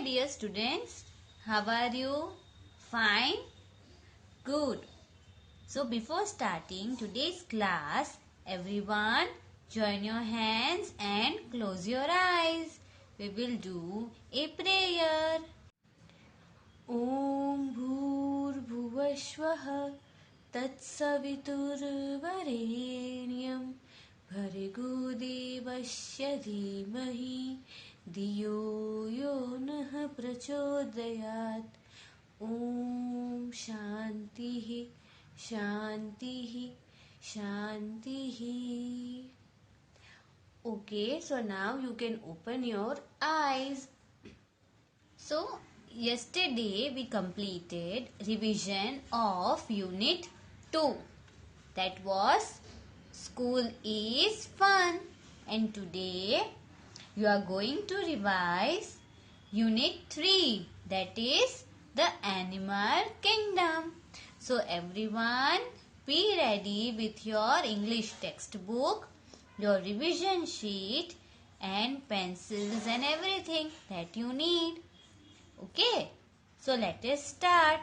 dear students. How are you? Fine? Good. So before starting today's class, everyone join your hands and close your eyes. We will do a prayer. Om Bhurbhuvasvaha Tatsaviturvarenyam Bhargo Devasya Dhimahi Diyo Yo Nah Prachodayat. Om Shantihi Shantihi Shantihi. Okay, so now you can open your eyes. So yesterday we completed revision of unit 2. That was school is fun, and today you are going to revise unit 3, that is the animal kingdom. So everyone be ready with your English textbook, your revision sheet and pencils and everything that you need. Okay, so let us start.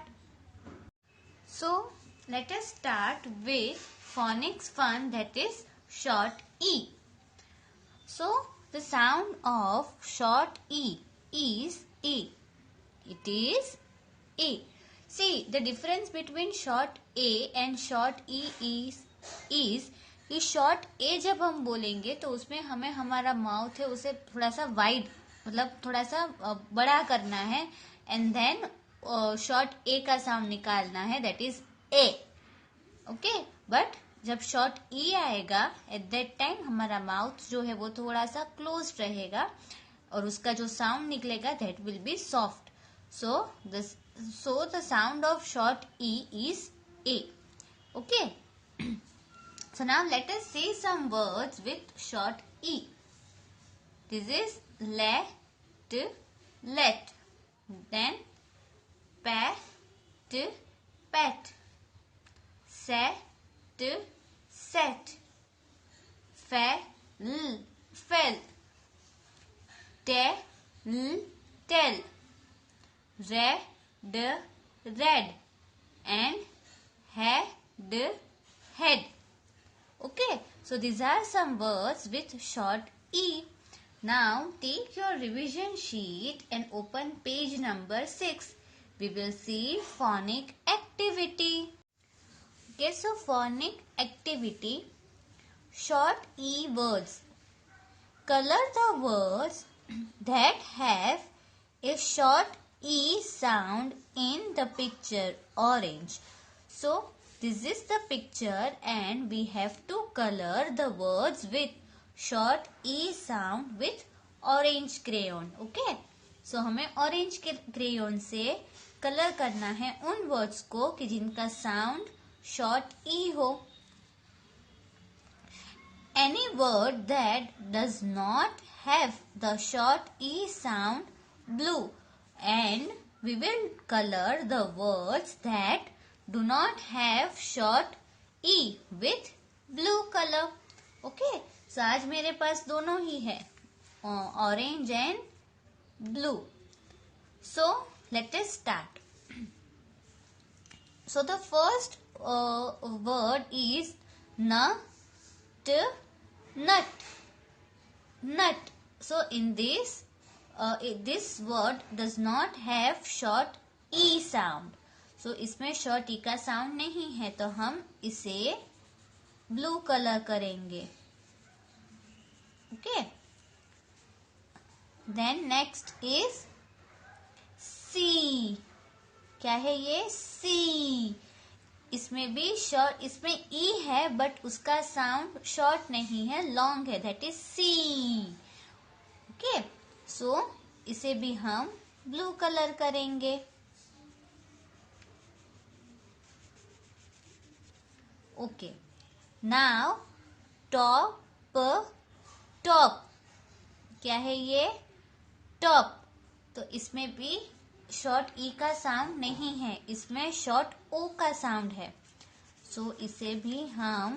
So let us start with phonics fun, that is short E. So the sound of short E is A. It is A. See, the difference between short A and short E is कि short A जब हम बोलेंगे तो उसमें हमें हमारा mouth है उसे थोड़ा सा वाइड, मतलब थोड़ा सा बड़ा करना है, एंड देन शॉर्ट ए का साउंड निकालना है, that is a. Okay, but जब शॉर्ट ई आएगा एट दैट टाइम हमारा माउथ जो है वो थोड़ा सा क्लोज रहेगा और उसका जो साउंड निकलेगा that will be soft. So the sound of short E is A. Okay. So now let us say some words with short E. This is let, then pat, set, fell, tell, red, and head. Okay, so these are some words with short E. Now take your revision sheet and open page number 6. We will see phonic activity. Okay, so phonic activity, short E words. Color the words that have a short E sound in the picture orange. So this is the picture and we have to color the words with short E sound with orange crayon. Okay, so हमें orange crayon से colour करना है उन words को कि जिनका sound short E हो. Any word that does not have the short E sound, blue, and we will color the words that do not have short E with blue color. Okay, so आज मेरे पास दोनों ही है, orange and blue. So let us start. So the first word is nut. So in this this word does not have short E sound. So इसमें short E का sound नहीं है तो हम इसे blue color करेंगे. Okay. Then next is C. क्या है ये? C. इसमें भी शॉर्ट, इसमें ई है बट उसका साउंड शॉर्ट नहीं है, लॉन्ग है, दैट इज सी. ओके, सो इसे भी हम ब्लू कलर करेंगे. Okay, now top. क्या है ये? टॉप. तो इसमें भी शॉर्ट ई का साउंड नहीं है, इसमें शॉर्ट ओ का साउंड है. सो इसे भी हम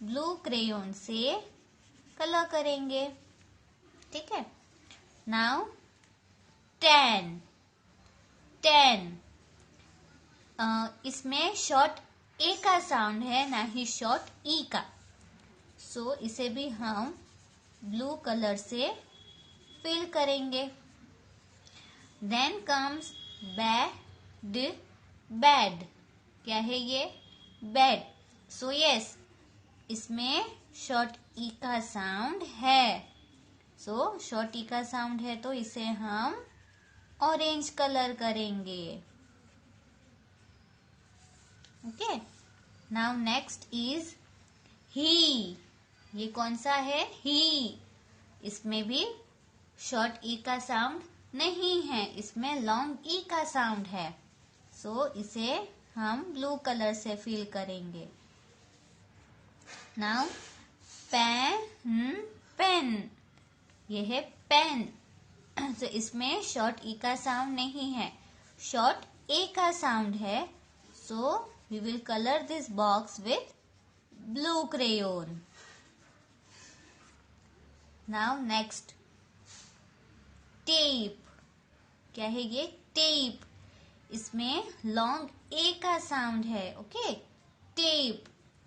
ब्लू क्रेयॉन से कलर करेंगे. ठीक है. नाउ 10 10 इसमें शॉर्ट ए का साउंड है, ना ही शॉर्ट ई का। सो इसे भी हम ब्लू कलर से फिल करेंगे। Then comes bad bad. क्या है ये? बैड। सो यस, इसमें शॉर्ट ई का साउंड है। सो शॉर्ट ई का साउंड है तो इसे हम ऑरेंज कलर करेंगे। Okay, now next is he. ये कौन सा है? ही। इसमें भी शॉर्ट ई का साउंड नहीं है, इसमें लॉन्ग ई का साउंड है। सो इसे हम ब्लू कलर से फिल करेंगे। Now pen pen. ये है पेन। तो इसमें शॉर्ट ई का साउंड नहीं है, शॉर्ट ए का साउंड है। So we will colour this box with blue crayon. Now next tape. क्या है ये? टेप। इसमें लॉन्ग ए का साउंड है। Okay, tape.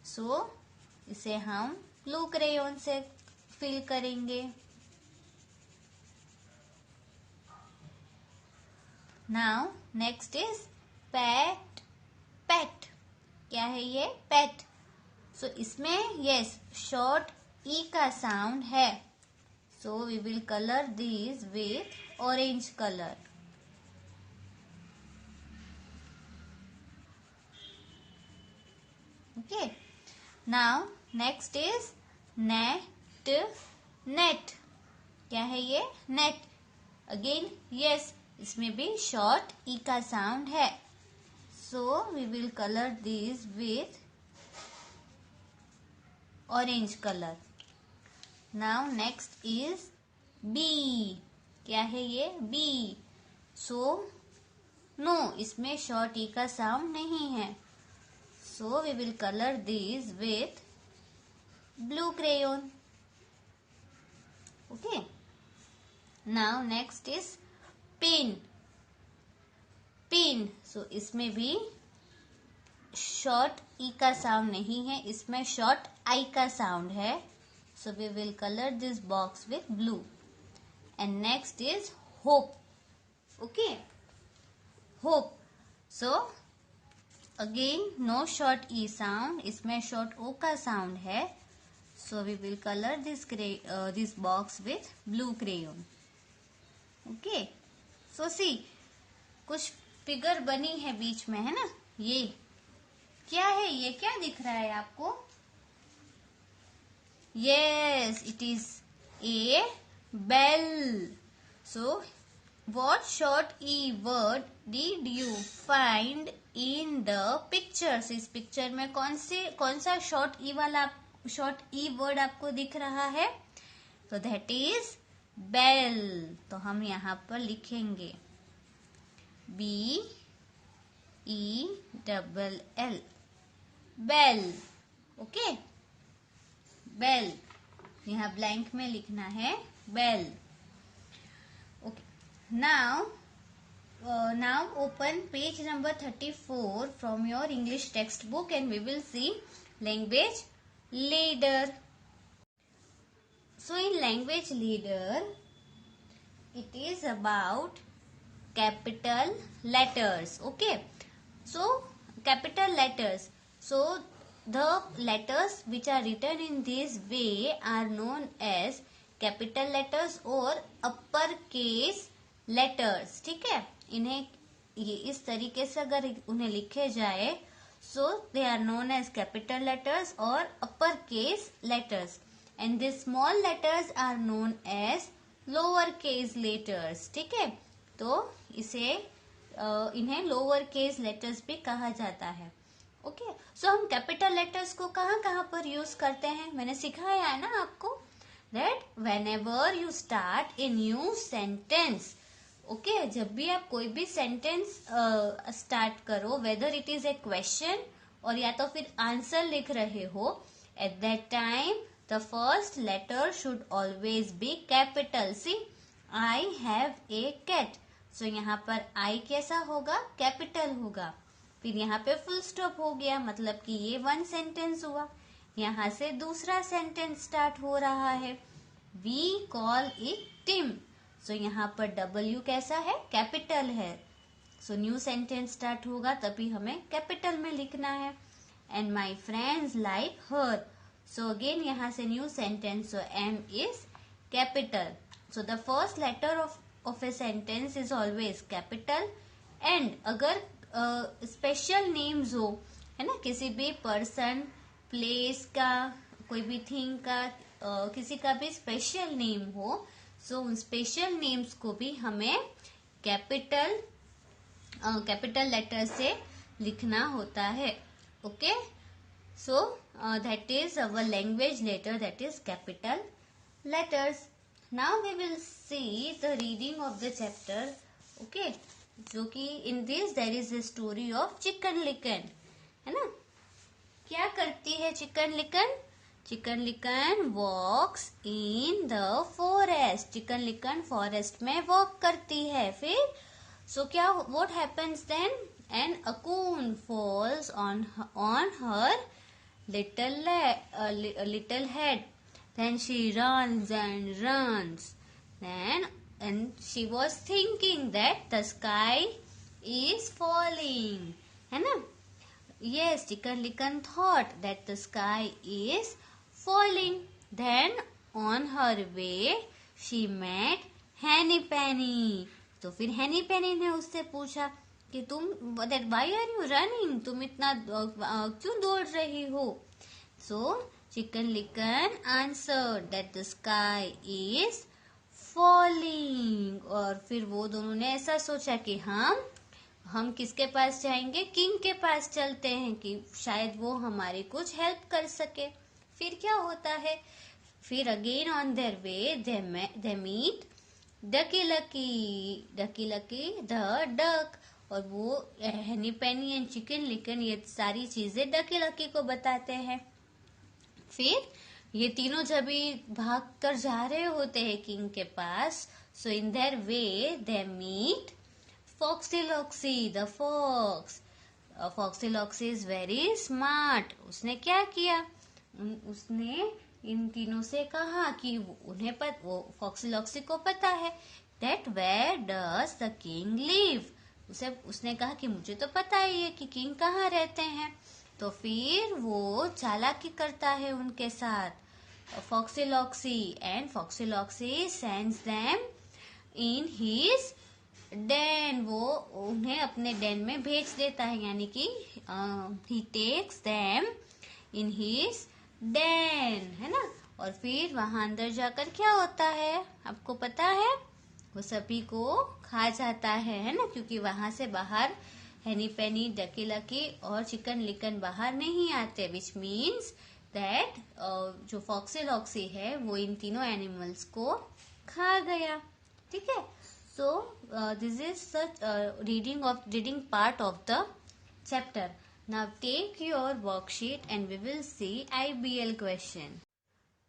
सो इसे हम ब्लू क्रेयोन से फिल करेंगे। नाउ नेक्स्ट इज पेट पेट। क्या है ये? पेट। सो इसमें यस शॉर्ट ई का साउंड है। So we will colour this with orange colour. Okay, now next is net net. क्या है ये? नेट। अगेन यस, इसमें भी शॉर्ट ई का साउंड है। So we will colour this with orange colour. Now next is bee. क्या है ये? बी। सो नो, इसमें शॉर्ट ई का साउंड नहीं है। So we will colour this with blue crayon. Okay, now next is pin pin. So इसमें भी short E का साउंड नहीं है, इसमें शॉर्ट आई का साउंड है। So we will colour this box with blue. And next is hop. Okay, hop. So again no short E sound, इसमें short O का साउंड है। So we will colour this box with blue crayon. Okay, so see कुछ figure बनी है बीच में, है ना? ये क्या है? ये क्या दिख रहा है आपको? Yes, it is a bell. So what short e word did you find in the pictures? इस पिक्चर में कौन सा शॉर्ट ई वर्ड आपको दिख रहा है? तो दैट इज बेल। तो हम यहाँ पर लिखेंगे BELL, बेल। Okay, bell. यहाँ ब्लैंक में लिखना है bell. Okay, now open page number 34 from your English textbook and we will see language leader. So in language leader, it is about capital letters. Okay, so capital letters. So the letters which are written in this way are known as capital letters or upper case letters. ठीक है, इन्हें ये इस तरीके से अगर उन्हें लिखे जाए, so they are known as capital letters और upper case letters, and the small letters are known as lower case letters. ठीक है, तो इसे इन्हें लोअर केस लेटर्स भी कहा जाता है। ओके, सो हम कैपिटल लेटर्स को कहाँ कहाँ पर यूज करते हैं? मैंने सिखाया है ना आपको, that whenever you start a new sentence. Okay, जब भी आप कोई भी सेंटेंस स्टार्ट करो, whether it is a question और या तो फिर आंसर लिख रहे हो, at that time the first letter should always be capital. See, I have a cat. So यहाँ पर आई कैसा होगा, कैपिटल होगा। फिर यहाँ पे फुल स्टॉप हो गया, मतलब कि ये वन सेंटेंस हुआ। यहाँ से दूसरा सेंटेंस स्टार्ट हो रहा है, वी कॉल इट टिम। सो यहाँ पर डब्ल्यू कैसा है, कैपिटल है। सो न्यू सेंटेंस स्टार्ट होगा तभी हमें कैपिटल में लिखना है। And my friends like her. So again यहाँ से new sentence, so M is capital. So the first letter of a sentence is always capital. And अगर स्पेशल नेम्स हो, है ना, किसी भी पर्सन, प्लेस का, कोई भी थिंग का, किसी का भी स्पेशल नेम हो, सो उन स्पेशल नेम्स को भी हमें कैपिटल लेटर से लिखना होता है। Okay, so that is our language letter, that is capital letters. Now we will see the reading of the chapter. Okay, जो कि in this there is a story of Chicken Licken, है ना। क्या करती है Chicken Licken? Chicken Licken walks in the forest. Chicken Licken forest में walk करती है। फिर सो क्या, what happens then? An acorn falls on her little head. Then she runs and runs. And she was thinking that the sky is falling. है ना? Yes, Chicken Licken thought that the sky is falling. Then on her way she met Henny Penny. तो फिर हैनी पेनी ने उससे पूछा कि तुम, that why are you running? तुम इतना क्यों दौड़ रही हो? So Chicken Licken answered that the sky is falling. और फिर वो दोनों ने ऐसा सोचा कि हम किसके पास जाएंगे? किंग के पास चलते हैं कि शायद वो हमारी कुछ हेल्प कर सके। फिर क्या होता है? फिर again on their way they meet Ducky Lucky the duck. और वो हैनी पेनी एंड चिकन लिकन ये सारी चीजें डकी लकी को बताते हैं। फिर ये तीनों जब भी भाग कर जा रहे होते हैं किंग के पास, so in their way they meet Foxy Loxy the fox. Foxy Loxy is very smart. उसने क्या किया? उसने इन तीनों से कहा कि उन्हें वो फॉक्सी लॉक्सी को पता है that where does the king live. उसने कहा कि मुझे तो पता ही है कि किंग कहाँ रहते हैं। तो फिर वो चालाकी करता है उनके साथ, Foxy Loxy, and Foxy Loxy sends them in his den. वो उन्हें अपने डेन में भेज देता है, यानी कि he takes them in his den, है ना। और फिर वहां अंदर जाकर क्या होता है आपको पता है? वो सभी को खा जाता है ना, क्योंकि वहां से बाहर हैनी पेनी, डकी लकी और चिकन लिकन बाहर नहीं आते, विच मीन्स दैट जो फॉक्सी लॉक्सी है वो इन तीनों एनिमल्स को खा गया। ठीक है, so this is such reading part of the chapter. Now take your worksheet and we will see IBL question.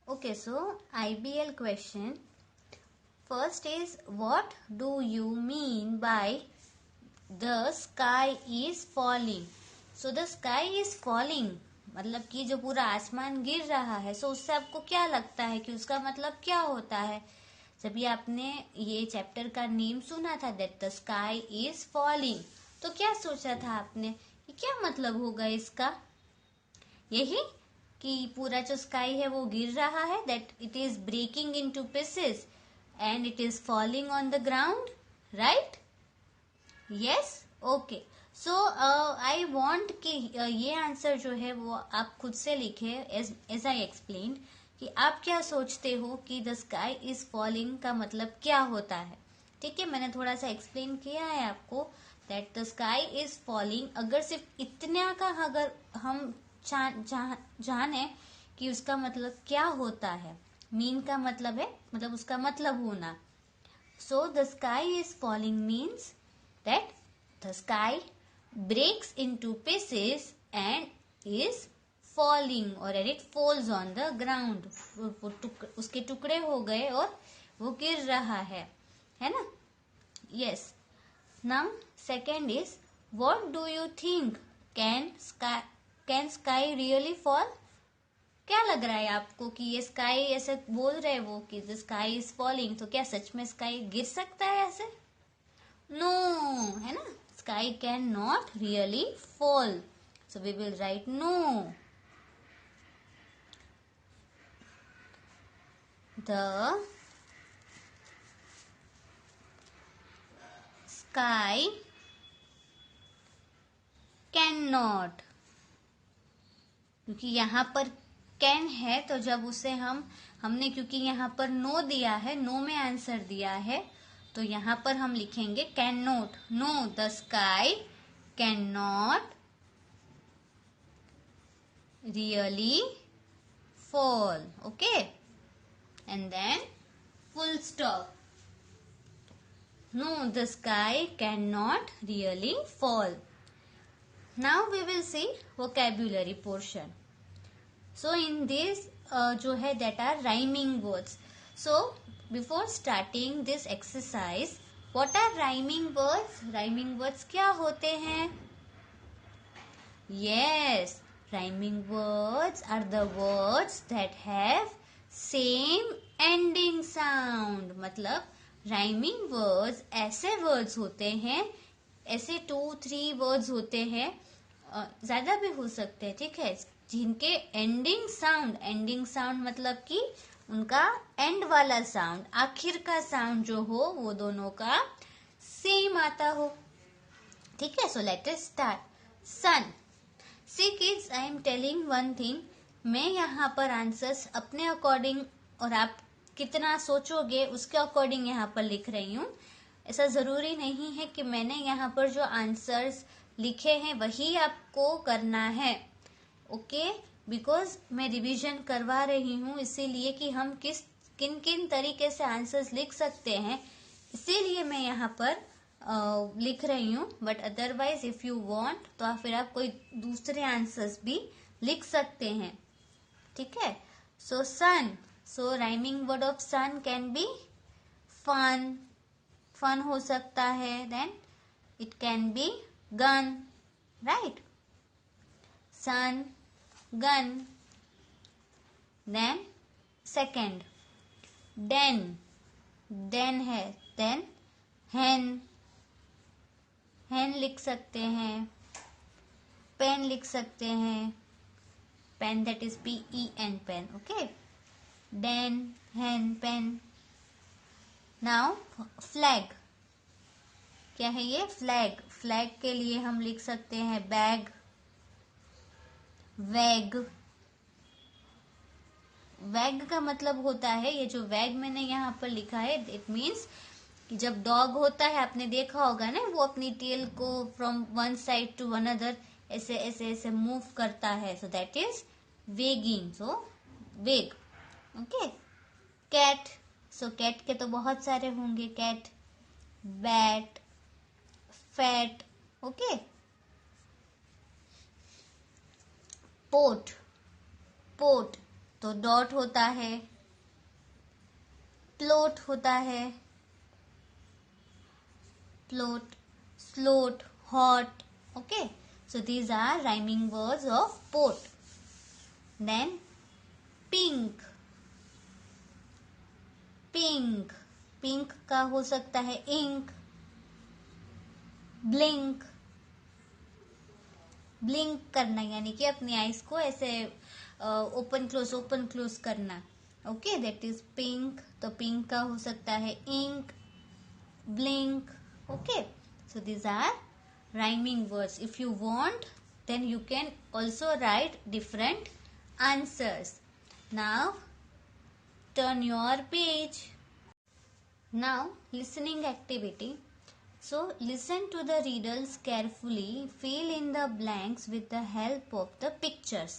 Okay, so IBL question. First is, what do you mean by the sky is falling? So the sky is falling मतलब कि जो पूरा आसमान गिर रहा है, सो उससे आपको क्या लगता है कि उसका मतलब क्या होता है? जब भी आपने ये चैप्टर का नेम सुना था that the sky is falling, तो क्या सोचा था आपने कि क्या मतलब होगा इसका? यही कि पूरा जो स्काई है वो गिर रहा है, that it is breaking into pieces and it is falling on the ground, right? Yes, okay. So I want कि ये आंसर जो है वो आप खुद से लिखे एज आई एक्सप्लेन्ड, कि आप क्या सोचते हो कि द स्काई इज फॉलिंग का मतलब क्या होता है। ठीक है, मैंने थोड़ा सा एक्सप्लेन किया है आपको that the sky is falling. अगर सिर्फ इतना का अगर हम जाने कि उसका मतलब क्या होता है, मीन का मतलब है, मतलब उसका मतलब होना। So the sky is falling means that the sky breaks into pieces and is falling or it falls on the ground. उसके टुकड़े हो गए और वो गिर रहा है ना? Yes. Now second is what do you think, can sky really fall? क्या लग रहा है आपको कि ये स्काई ऐसे बोल रहे वो कि द स्काई इज फॉलिंग, तो क्या सच में स्काई गिर सकता है ऐसे? नो, है ना, sky cannot really fall, so we will write no. The sky cannot, क्योंकि यहाँ पर कैन है तो जब उसे हमने क्योंकि यहाँ पर नो दिया है, नो में आंसर दिया है, तो यहाँ पर हम लिखेंगे cannot. No, the sky cannot really fall. Okay, and then full stop. No, the sky cannot really fall. Now we will see vocabulary portion. So in this जो है that are rhyming words. So before starting this exercise, what are rhyming words? Rhyming words क्या होते हैं? Yes, rhyming words are the words that have same ending sound. मतलब rhyming words ऐसे words होते हैं, ऐसे 2-3 वर्ड्स होते हैं, ज्यादा भी हो सकते हैं, ठीक है, जिनके एंडिंग साउंड मतलब कि उनका एंड वाला साउंड, आखिर का साउंड जो हो वो दोनों का सेम आता हो. ठीक है, so let us start. Sun. See kids, I am telling one thing. मैं यहाँ पर आंसर्स अपने अकॉर्डिंग और आप कितना सोचोगे उसके अकॉर्डिंग यहाँ पर लिख रही हूँ. ऐसा जरूरी नहीं है कि मैंने यहाँ पर जो आंसर्स लिखे हैं वही आपको करना है. ओके, बिकॉज मैं रिवीजन करवा रही हूँ, इसीलिए कि हम किन किन तरीके से आंसर्स लिख सकते हैं, इसीलिए मैं यहाँ पर लिख रही हूँ. But otherwise if you want तो फिर आप कोई दूसरे आंसर्स भी लिख सकते हैं. ठीक है, सो सन. So rhyming word of sun can be fun. Fun हो सकता है. Then it can be gun. Right? Sun, gun. Then second, den. Den है. Then hen. Hen लिख सकते हैं. Pen लिख सकते हैं. Pen, that is P-E-N, pen. Okay? Den, hen, pen. Now flag. क्या है ये? फ्लैग. फ्लैग के लिए हम लिख सकते हैं बैग, वैग. वैग का मतलब होता है, ये जो वैग मैंने यहाँ पर लिखा है, इट मीन्स कि जब डॉग होता है, आपने देखा होगा ना, वो अपनी टेल को from one side to another ऐसे ऐसे ऐसे मूव करता है. So that is wagging. So wag. Okay. Cat. So cat के तो बहुत सारे होंगे. Cat, bat, fat. Okay. Pot. Pot तो डॉट होता है. प्लोट होता है. Plot, slot, hot. Okay, so these are rhyming words of pot. Then pink. Pink. Pink का हो सकता है इंक. ब्लिंक. ब्लिंक करना यानी कि अपनी आईज को ऐसे ओपन क्लोज करना. Okay, that is pink. तो पिंक का हो सकता है ink, blink. Okay, so these are rhyming words. If you want then you can also write different answers. Now turn your page. Now listening activity. So listen to the riddles carefully. Fill in the blanks with the help of the pictures.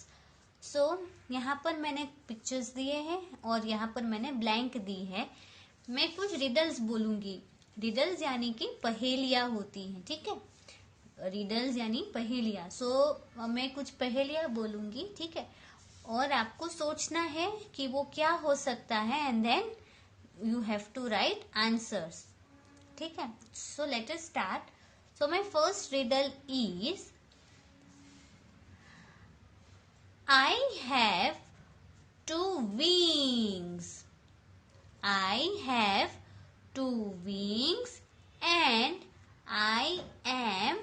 So यहाँ पर मैंने pictures दिए हैं और यहाँ पर मैंने blank दी है. मैं कुछ रिडल्स बोलूंगी. रिडल्स यानी कि पहेलियां होती हैं. ठीक है, रिडल्स यानी पहेलियां. सो मैं कुछ पहेलियां बोलूंगी. ठीक है, और आपको सोचना है कि वो क्या हो सकता है, and then you have to write answers. ठीक है, so let us start. So my first riddle is, I have two wings. I have two wings and I am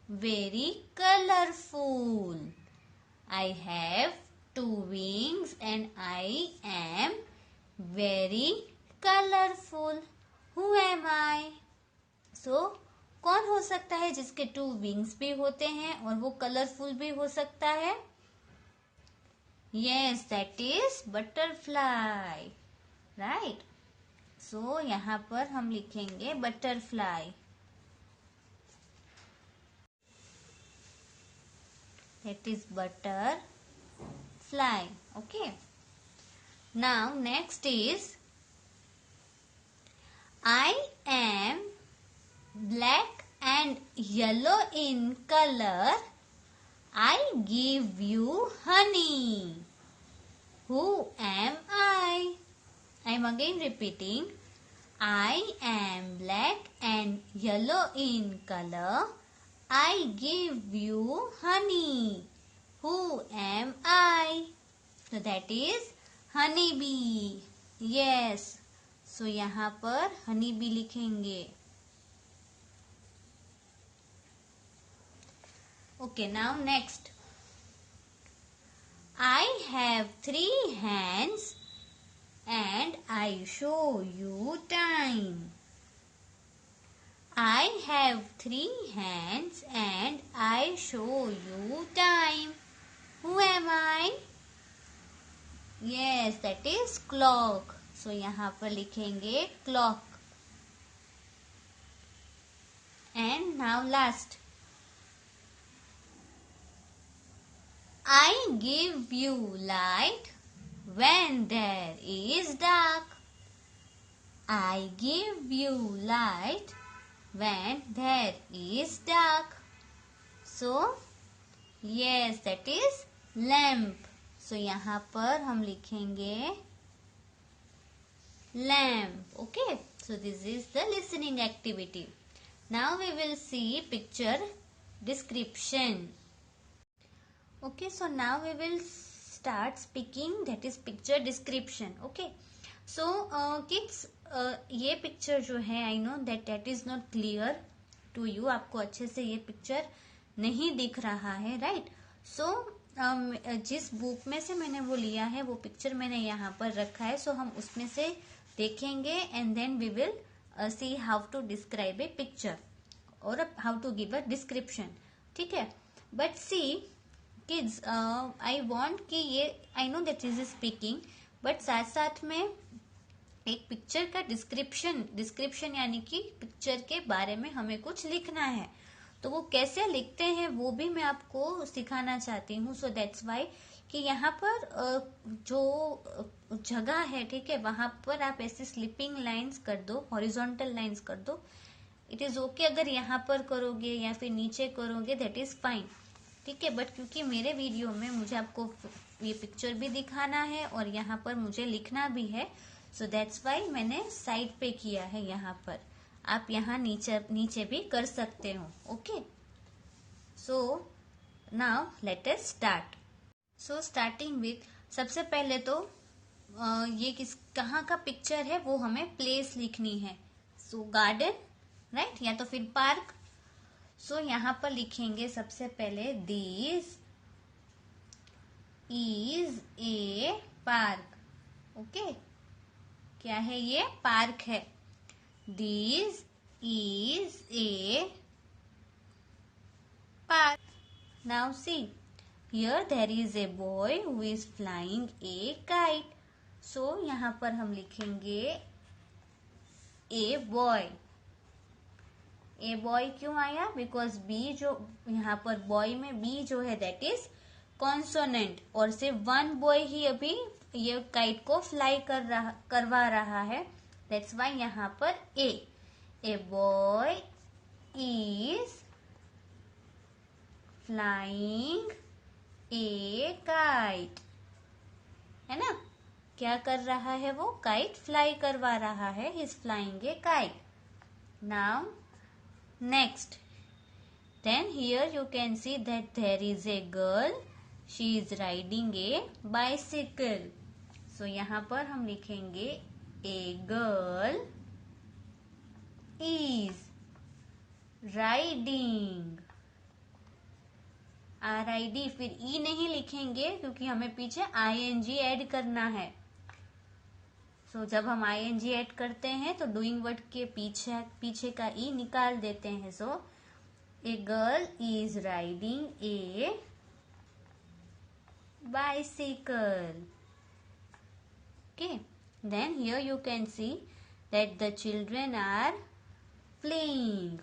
very colorful. I have two wings and I am very colorful. Who am I? So, कौन हो सकता है जिसके to wings भी होते हैं और वो कलरफुल भी हो सकता है? Yes, that is butterfly. Right? So, यहाँ पर हम लिखेंगे butterfly. That is butterfly. Okay. Now, next is, I am black and yellow in color. I give you honey. Who am I? I am again repeating. I am black and yellow in color. I give you honey. Who am I? So that is honeybee. Yes. So यहाँ पर honeybee लिखेंगे. Okay, now next. I have 3 hands and I show you time. I have 3 hands and I show you time. Who am I? Yes, that is clock. So यहाँ पर लिखेंगे clock. And now last. I give you light when there is dark. I give you light when there is dark. So, yes, that is lamp. So, यहाँ पर हम लिखेंगे lamp. Okay. So, this is the listening activity. Now, we will see picture description. Okay, so now we will start speaking, that is picture description. Okay, so kids, ये picture जो है, I know that is not clear to you. आपको अच्छे से ये picture नहीं दिख रहा है, right? So जिस बुक में से मैंने वो लिया है वो पिक्चर मैंने यहाँ पर रखा है. So हम उसमें से देखेंगे and then we will see how to describe a picture or how to give a description. ठीक है? But see kids, I want कि ये I know that is speaking, but साथ साथ में एक पिक्चर का डिस्क्रिप्शन यानी कि पिक्चर के बारे में हमें कुछ लिखना है. तो वो कैसे लिखते हैं वो भी मैं आपको सिखाना चाहती हूँ. सो दैट्स वाई कि यहाँ पर जो जगह है, ठीक है, वहां पर आप ऐसे स्लिपिंग लाइंस कर दो, हॉरिजॉन्टल लाइंस कर दो. इट इज ओके अगर यहाँ पर करोगे या फिर नीचे करोगे, दैट इज फाइन. ठीक है, बट क्योंकि मेरे वीडियो में मुझे आपको ये पिक्चर भी दिखाना है और यहाँ पर मुझे लिखना भी है, सो दैट्स वाई मैंने साइड पे किया है यहाँ पर. आप यहाँ नीचे भी कर सकते हो. Okay, so now let us start. So starting with, सबसे पहले तो ये कहाँ का पिक्चर है वो हमें प्लेस लिखनी है. सो गार्डन, राइट, या तो फिर पार्क. सो यहाँ पर लिखेंगे सबसे पहले this is a park. Okay, क्या है ये? पार्क है. This is a park. Now see, here there is a boy who is flying a kite. So यहाँ पर हम लिखेंगे ए बॉय. ए बॉय क्यों आया? बिकॉज बी जो यहाँ पर बॉय में बी जो है दैट इज कॉन्सोनेंट और सिर्फ वन बॉय ही अभी ये काइट को फ्लाई करवा रहा है. दैट्स वाई यहाँ पर a boy is flying a kite. है ना? क्या कर रहा है वो? काइट फ्लाई करवा रहा है. He is flying a kite. Now next, Then here you can see that there is a girl. She is riding a bicycle. So यहाँ पर हम लिखेंगे a girl is riding. RID, फिर E नहीं लिखेंगे क्योंकि हमें पीछे ING ऐड करना है. सो जब हम ING ऐड करते हैं तो डूइंग वर्ड के पीछे का E निकाल देते हैं. So a girl is riding a bicycle. Okay, then here you can see that the children are playing.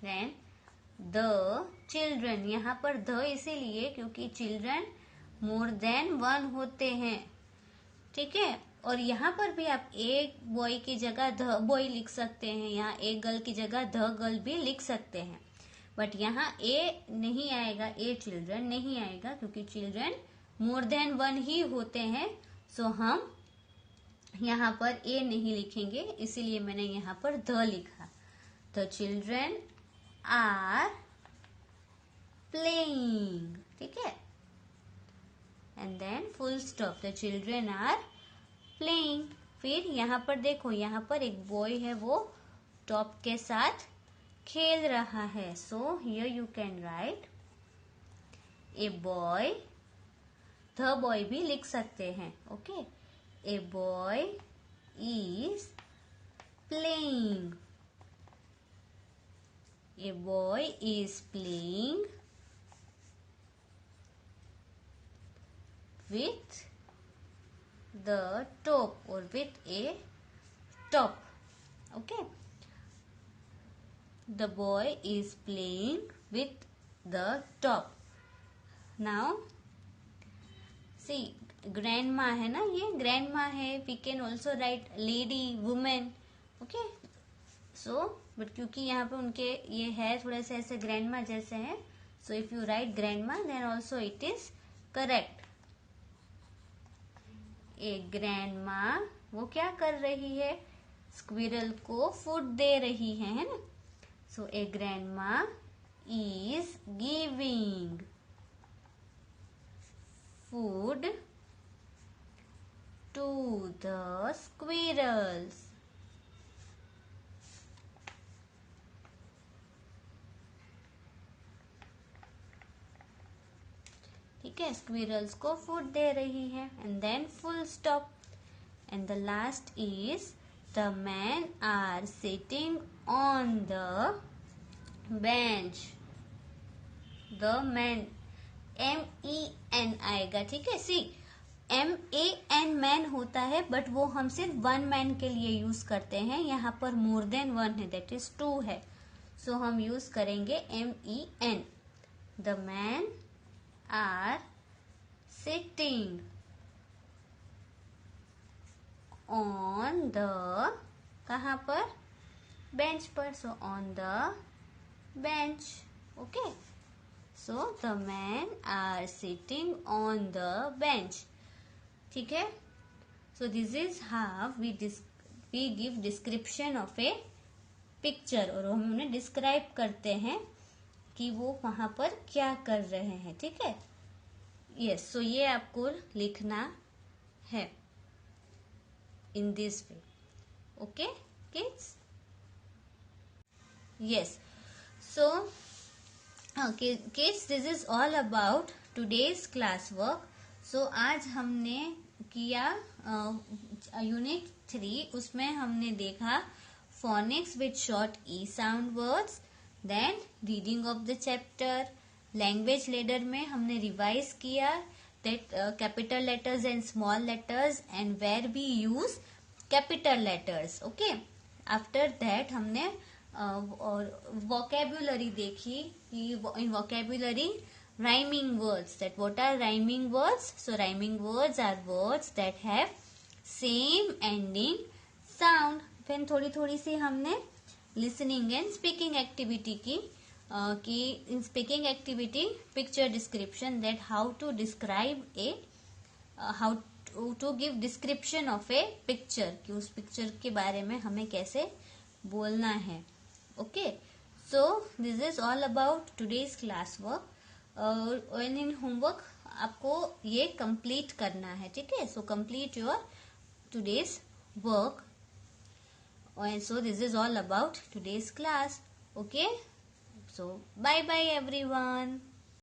Then the children, यहाँ पर the इसीलिए क्योंकि children more than one होते हैं. ठीक है, और यहाँ पर भी आप एक बॉय की जगह द बॉय लिख सकते हैं, यहाँ एक गर्ल की जगह द गर्ल भी लिख सकते हैं. बट यहाँ ए नहीं आएगा, ए चिल्ड्रन नहीं आएगा क्योंकि चिल्ड्रन मोर देन वन ही होते हैं. सो हम यहाँ पर ए नहीं लिखेंगे, इसीलिए मैंने यहाँ पर द लिखा. The children are playing. ठीक है, and then full stop. The children are playing. फिर यहाँ पर देखो, यहाँ पर एक बॉय है, वो टॉप के साथ खेल रहा है. So here you can write a boy. The boy भी लिख सकते हैं. Okay, a boy is playing. A boy is playing with the top or with a top. Okay, the boy is playing with the top. Now see, grandma है ना, ये grandma है. We can also write lady, woman. Okay, so but क्योंकि यहाँ पे उनके ये है थोड़े से ऐसे grandma जैसे हैं, so if you write grandma then also it is correct. एक ग्रैंडमा वो क्या कर रही है, स्क्विरल को फूड दे रही है ना. So a grandma is giving food to the squirrels. ठीक है, स्क्विरल्स को फूड दे रही है. And then full stop. And the last is the man are sitting on the bench. The man MEN आएगा. ठीक है, सी MAN मैन होता है, बट वो हम सिर्फ वन मैन के लिए यूज करते हैं. यहाँ पर मोर देन वन है, दैट इज 2 है. सो हम यूज करेंगे MEN. The man are sitting on the, कहाँ पर, bench पर. so on the bench. okay, so the men are sitting on the bench. ठीक है, so this is how we give description of a picture, और हम उन्हें describe करते हैं कि वो वहां पर क्या कर रहे हैं. ठीक है, यस. सो ये आपको लिखना है in this way. Okay kids, yes. So kids, this is all about today's class work. So आज हमने किया यूनिट 3, उसमें हमने देखा phonics with short E sound words. Then reading of the chapter. Language ladder में हमने रिवाइज किया that capital letters and small letters and where we use capital letters. Okay, after that हमने वोकेबुलरी देखी. In vocabulary rhyming words, that what are rhyming words. So rhyming words are words that have same ending sound. फिर थोड़ी थोड़ी सी हमने listening and speaking activity की in speaking activity picture description, that how to describe a, how to give description of a picture, कि उस picture के बारे में हमें कैसे बोलना है. Okay, So this is all about today's class work. And in homework आपको ये complete करना है, ठीक है? So complete your today's work. And so this is all about today's class. Okay? So bye bye everyone.